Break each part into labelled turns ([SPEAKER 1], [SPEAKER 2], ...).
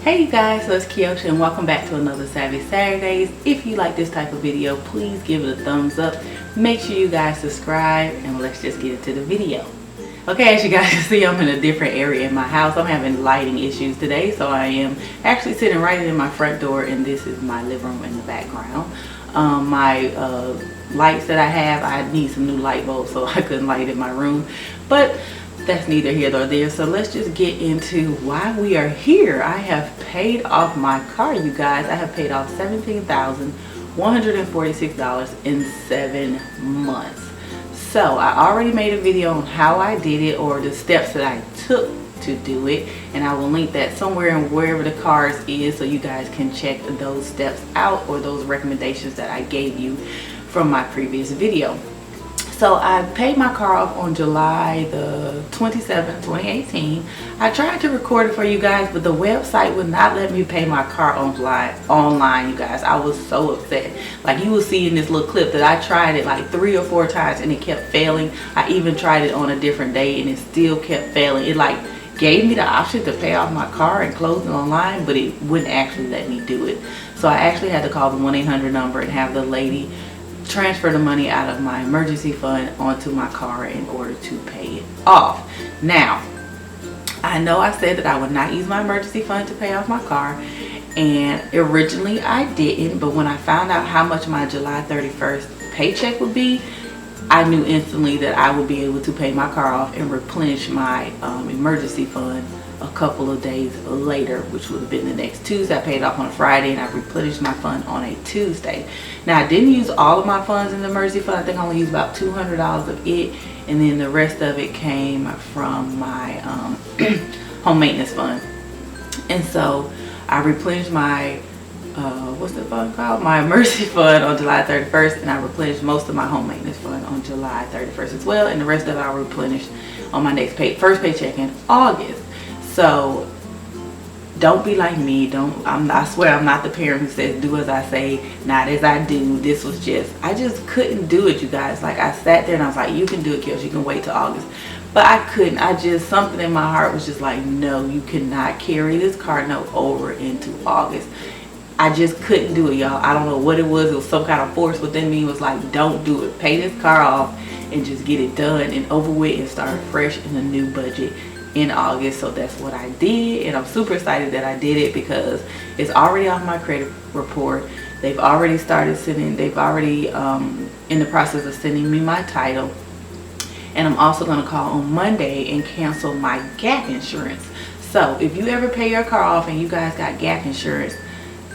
[SPEAKER 1] Hey you guys, so it's Keoshia and welcome back to another Savvy Saturdays. If you like this type of video, please give it a thumbs up. Make sure you guys subscribe and let's just get into the video. Okay, as you guys can see, I'm in a different area in my house. I'm having lighting issues today, so I am actually sitting right in my front door, and this is my living room in the background. My lights that I have, I need some new light bulbs, so I couldn't light in my room, but that's neither here nor there. So let's just get into why we are here. I have paid off my car, you guys. I have paid off $17,146 in 7 months. So I already made a video on how I did it, or the steps that I took to do it, and I will link that somewhere in wherever the cars is, so you guys can check those steps out, or those recommendations that I gave you from my previous video. So I paid my car off on July the 27th, 2018. I tried to record it for you guys, but the website would not let me pay my car online, you guys. I was so upset. Like, you will see in this little clip that I tried it like 3 or 4 times and it kept failing. I even tried it on a different day and it still kept failing. It like gave me the option to pay off my car and close it online, but it wouldn't actually let me do it. So I actually had to call the 1-800 number and have the lady transfer the money out of my emergency fund onto my car in order to pay it off. Now, I know I said that I would not use my emergency fund to pay off my car, and originally I didn't, but when I found out how much my July 31st paycheck would be, I knew instantly that I would be able to pay my car off and replenish my emergency fund a couple of days later, which would have been the next Tuesday. I paid off on a Friday and I replenished my fund on a Tuesday. Now, I didn't use all of my funds in the emergency fund. I think I only used about $200 of it, and then the rest of it came from my home maintenance fund. And so I replenished my what's the fund called? My emergency fund on July 31st, and I replenished most of my home maintenance fund on July 31st as well, and the rest of it I replenished on my first paycheck in August. So don't be like me. I swear I'm not the parent who says do as I say, not as I do. This was I just couldn't do it, you guys. Like, I sat there and I was like, you can do it, Keoshia, you can wait till August. But I couldn't. Something in my heart was just like, no, you cannot carry this car note over into August. I just couldn't do it, y'all. I don't know what it was. It was some kind of force within me. It was like, don't do it. Pay this car off and just get it done and over with and start fresh in a new budget in August. So that's what I did, and I'm super excited that I did it because it's already on my credit report. They've already started sending, in the process of sending me my title, and I'm also going to call on Monday and cancel my gap insurance. So if you ever pay your car off and you guys got gap insurance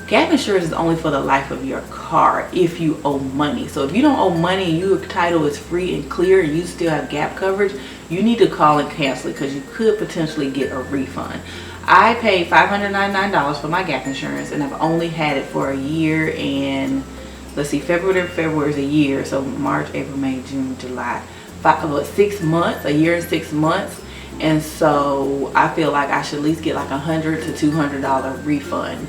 [SPEAKER 1] is only for the life of your car if you owe money. So if you don't owe money and your title is free and clear and you still have gap coverage, you need to call and cancel it, because you could potentially get a refund. I paid $599 for my gap insurance, and I've only had it for a year, and let's see, February is a year, so March, April, May, June, July, 6 months, a year and 6 months. And so I feel like I should at least get like $100 to $200 refund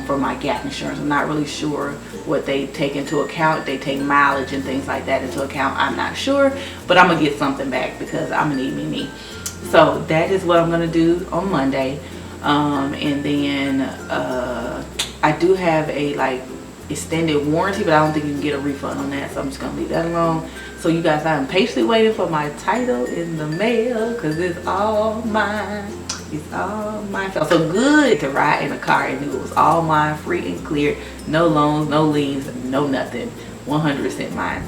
[SPEAKER 1] for my gap insurance. I'm not really sure what they take into account. They take mileage and things like that into account. I'm not sure, but I'm gonna get something back because I'm gonna need me. So that is what I'm gonna do on Monday. And then I do have a extended warranty, but I don't think you can get a refund on that, so I'm just gonna leave that alone. So you guys, I'm patiently waiting for my title in the mail because it's all mine. It's all mine. Felt so good to ride in a car and knew it was all mine, free and clear, no loans, no liens, no nothing, 100% mine.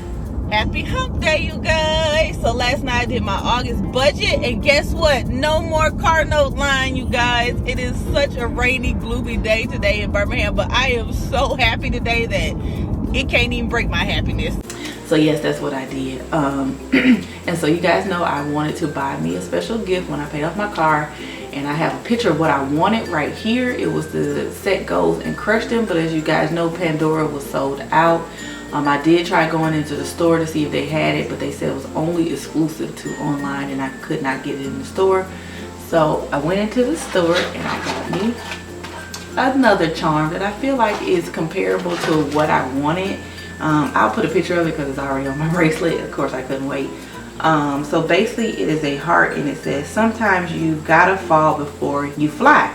[SPEAKER 1] Happy hump day, you guys. So last night I did my August budget, and guess what? No more car note line, you guys. It is such a rainy, gloomy day today in Birmingham, but I am so happy today that it can't even break my happiness. So yes, that's what I did. And so you guys know I wanted to buy me a special gift when I paid off my car, and I have a picture of what I wanted right here. It was the Set Goals and Crush Them, but as you guys know, Pandora was sold out. I did try going into the store to see if they had it, but they said it was only exclusive to online and I could not get it in the store. So I went into the store and I got me another charm that I feel like is comparable to what I wanted. I'll put a picture of it because it's already on my bracelet. Of course, I couldn't wait. So basically it is a heart, and it says, sometimes you've got to fall before you fly.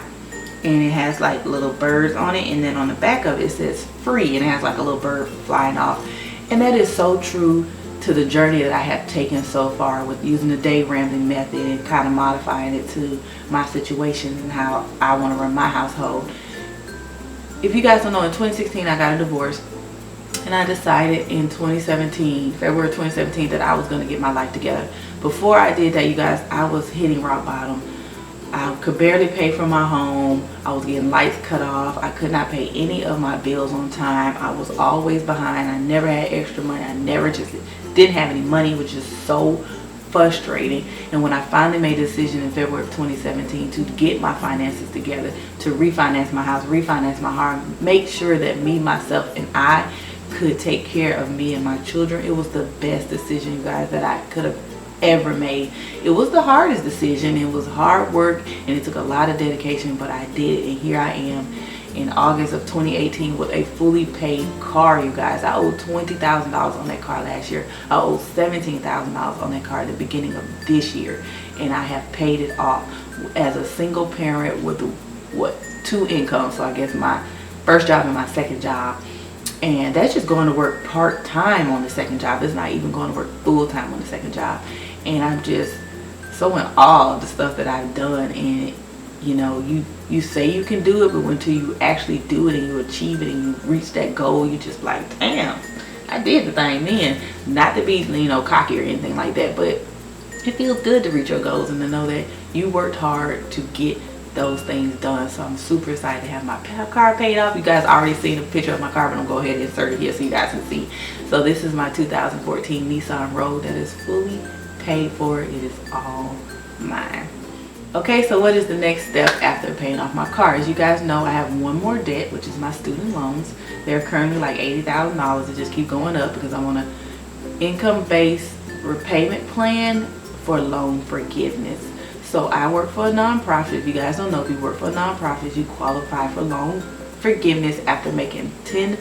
[SPEAKER 1] and it has like little birds on it, and then on the back of it says free, and it has like a little bird flying off. And that is so true to the journey that I have taken so far with using the Dave Ramsey method and kind of modifying it to my situation and how I want to run my household. If you guys don't know, in 2016 I got a divorce, and I decided in February 2017 that I was going to get my life together. Before I did that, you guys, I was hitting rock bottom. I could barely pay for my home. I was getting lights cut off. I could not pay any of my bills on time. I was always behind. I never had extra money. I never just didn't have any money, which is so frustrating. And when I finally made a decision in February of 2017 to get my finances together, to refinance my house, refinance my home, make sure that me, myself, and I could take care of me and my children, it was the best decision, you guys, that I could have ever made. It was the hardest decision. It was hard work, and it took a lot of dedication, but I did it. And here I am in August of 2018 with a fully paid car, you guys. I owed $20,000 on that car last year. I owed $17,000 on that car at the beginning of this year, and I have paid it off as a single parent with two incomes. So I guess my first job and my second job. And that's just going to work part-time on the second job. It's not even going to work full-time on the second job. And I'm just so in awe of the stuff that I've done. And you know, you say you can do it, but until you actually do it and you achieve it and you reach that goal, you just like, damn, I did the thing then. Not to be, you know, cocky or anything like that, but it feels good to reach your goals and to know that you worked hard to get those things done. So I'm super excited to have my car paid off. You guys already seen a picture of my car, but I'm going to go ahead and insert it here so you guys can see. So this is my 2014 Nissan Rogue that is fully paid for. It is all mine. Okay, so what is the next step after paying off my car? As you guys know, I have one more debt, which is my student loans. They're currently like $80,000. They just keep going up because I'm on an income-based repayment plan for loan forgiveness. So I work for a nonprofit. If you guys don't know, if you work for a nonprofit, you qualify for loan forgiveness after making 10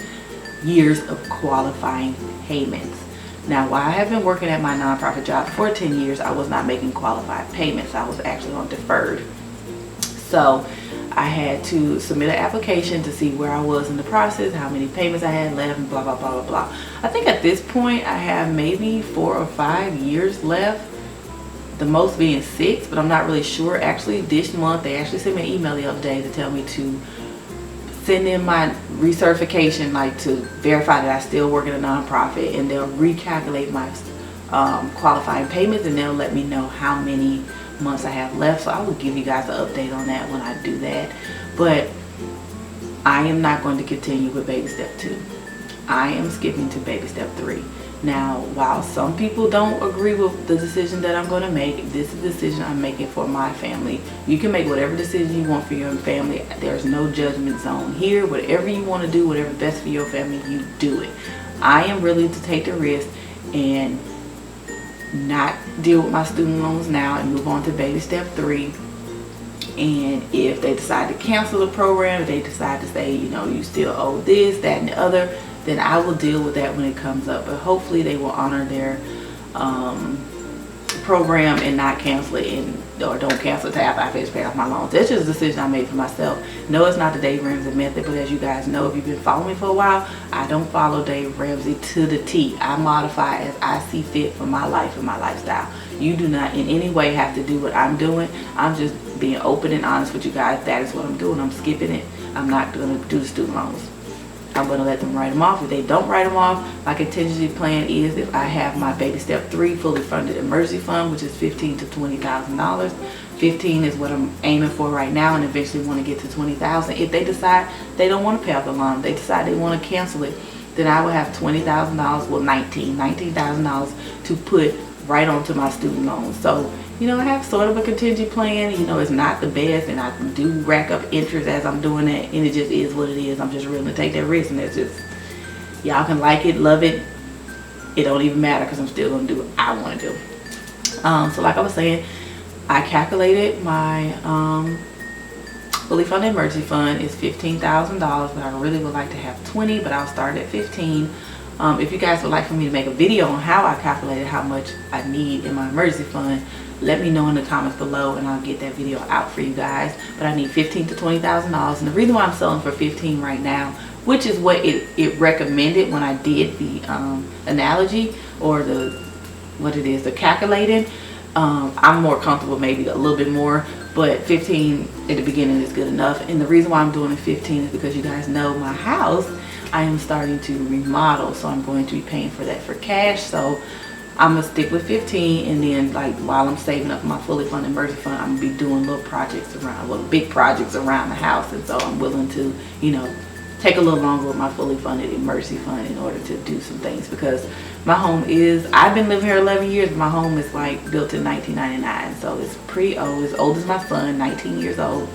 [SPEAKER 1] years of qualifying payments. Now, while I have been working at my nonprofit job for 10 years, I was not making qualified payments. I was actually on deferred. So I had to submit an application to see where I was in the process, how many payments I had left, and blah, blah, blah, blah, blah. I think at this point I have maybe 4 or 5 years left. The most being 6, but I'm not really sure. Actually, this month they actually sent me an email the other day to tell me to send in my recertification, like to verify that I still work in a nonprofit, and they'll recalculate my qualifying payments, and they'll let me know how many months I have left. So I will give you guys an update on that when I do that. But I am not going to continue with baby step 2. I am skipping to baby step 3. Now, while some people don't agree with the decision that I'm going to make, this is a decision I'm making for my family. You can make whatever decision you want for your family. There's no judgment zone here. Whatever you want to do, whatever's best for your family, you do it. I am willing to take the risk and not deal with my student loans now and move on to baby step 3. And if they decide to cancel the program, if they decide to say, you know, you still owe this, that, and the other, then I will deal with that when it comes up. But hopefully they will honor their program and not cancel it, or don't cancel it to after I finish paying off my loans. That's just a decision I made for myself. No, it's not the Dave Ramsey method, but as you guys know, if you've been following me for a while, I don't follow Dave Ramsey to the T. I modify as I see fit for my life and my lifestyle. You do not in any way have to do what I'm doing. I'm just being open and honest with you guys. That is what I'm doing. I'm skipping it. I'm not going to do the student loans. I'm going to let them write them off. If they don't write them off, my contingency plan is if I have my baby step 3 fully funded emergency fund, which is $15,000 to $20,000. 15 is what I'm aiming for right now, and eventually want to get to 20,000. If they decide they don't want to pay off the loan, they decide they want to cancel it, then I will have $20,000, well $19,000 to put right onto my student loans. So, you know, I have sort of a contingency plan. You know, it's not the best, and I do rack up interest as I'm doing that, and it just is what it is. I'm just willing to take that risk, and it's just, y'all can like it, love it. It don't even matter because I'm still going to do what I want to do. So like I was saying, I calculated my fully funded emergency fund is $15,000, but I really would like to have 20, but I'll start at 15. If you guys would like for me to make a video on how I calculated how much I need in my emergency fund, let me know in the comments below and I'll get that video out for you guys. But I need $15,000 to $20,000, and the reason why I'm selling for 15 right now, which is what it recommended when I did the analogy, or the calculating. I'm more comfortable maybe a little bit more, but 15 at the beginning is good enough. And the reason why I'm doing it 15 is because you guys know my house, I am starting to remodel, so I'm going to be paying for that for cash. So I'm gonna stick with 15, and then like while I'm saving up my fully funded emergency fund, I'm gonna be doing little projects around, well, big projects around the house. And so I'm willing to, you know, take a little longer with my fully funded emergency fund in order to do some things, because my home is, I've been living here 11 years, but my home is like built in 1999, so it's pretty old. It's old as my son, 19 years old.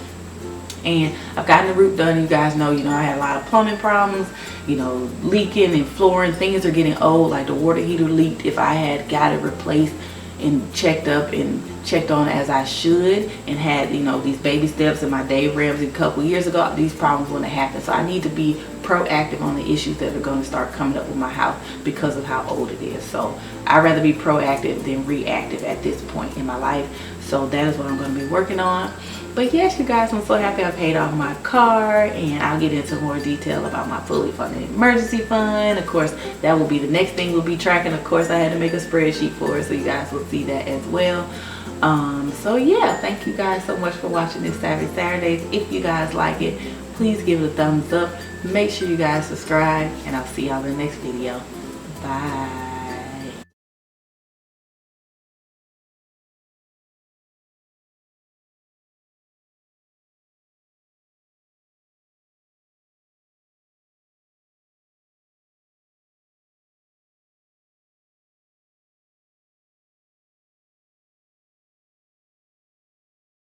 [SPEAKER 1] And I've gotten the roof done. You guys know, I had a lot of plumbing problems, leaking and flooring. Things are getting old, like the water heater leaked. If I had got it replaced and checked up and checked on as I should, and had these baby steps and my day rims a couple years ago, these problems wouldn't have happened. So I need to be proactive on the issues that are going to start coming up with my house because of how old it is. So I'd rather be proactive than reactive at this point in my life. So that is what I'm going to be working on. But yes, you guys, I'm so happy I paid off my car, and I'll get into more detail about my fully funded emergency fund. Of course, that will be the next thing we'll be tracking. Of course, I had to make a spreadsheet for it, so you guys will see that as well. So yeah, thank you guys so much for watching this Savvy Saturdays. If you guys like it, please give it a thumbs up. Make sure you guys subscribe, and I'll see y'all in the next video. Bye.